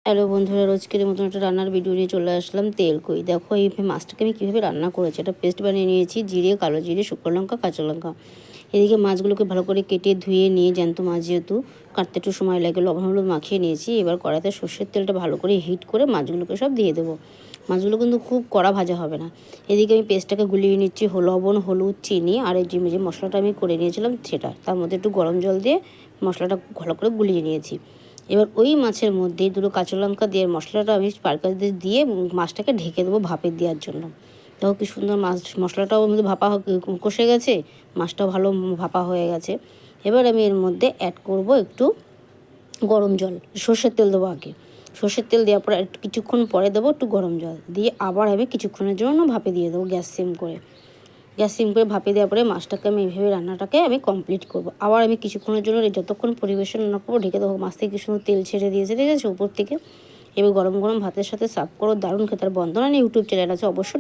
Hello বন্ধুরা, রোজকের মতন একটা রান্নার ভিডিও নিয়ে চলে আসলাম। তেল কই দেখো, এই মাছটাকে আমি কীভাবে রান্না করেছি। একটা পেস্ট বানিয়ে নিয়েছি, জিরে, কালো জিরে, শুকনো লঙ্কা, কাঁচা লঙ্কা। এদিকে মাছগুলোকে ভালো করে কেটে ধুয়ে নিয়ে, জ্যান্ত মাছ যেহেতু কাটতে একটু সময় লাগে, লবণ হলুদ মাখিয়ে নিয়েছি। এবার কড়াইতে সর্ষের তেলটা ভালো করে হিট করে মাছগুলোকে সব দিয়ে দেবো। মাছগুলো কিন্তু খুব কড়া ভাজা হবে না। এদিকে আমি পেস্টটাকে গুলিয়ে নিচ্ছি, লবণ, হলুদ, চিনি আর এই যে মশলাটা আমি করে নিয়েছিলাম সেটা, তার মধ্যে একটু গরম জল দিয়ে মশলাটা ভালো করে গুলিয়ে নিয়েছি। এবার ওই মাছের মধ্যে দুটো কাঁচা লঙ্কা দিয়ে মশলাটা আমি পারপাস দিয়ে মাছটাকে ঢেকে দেবো ভাপে দেওয়ার জন্য। দেখো কি সুন্দর মাছ, মশলাটাও মধ্যে ভাপা কষে গেছে, মাছটাও ভালো ভাপা হয়ে গেছে। এবার আমি এর মধ্যে অ্যাড করব একটু গরম জল, সর্ষের তেল দেবো আগে। সর্ষের তেল দেওয়ার পরে একটু কিছুক্ষণ পরে দেবো একটু গরম জল দিয়ে, আবার আমি কিছুক্ষণের জন্য ভাপে দিয়ে দেবো গ্যাস সিম করে ভাপে দেওয়ার পরে মাছটাকে আমি এইভাবে রান্নাটাকে আমি কমপ্লিট করব। আবার আমি কিছুক্ষণের জন্য যতক্ষণ পরিবেশন রান্না করবো ঢেকে দেবো। মাছ থেকে কি সুন্দর তেল ছেড়ে দিয়েছে, ঠিক আছে, উপর থেকে। এবার গরম গরম ভাতের সাথে সার্ভ করো, দারুণ খেতে। আর বন্ধনা ইউটিউব চ্যানেল আছে, অবশ্যই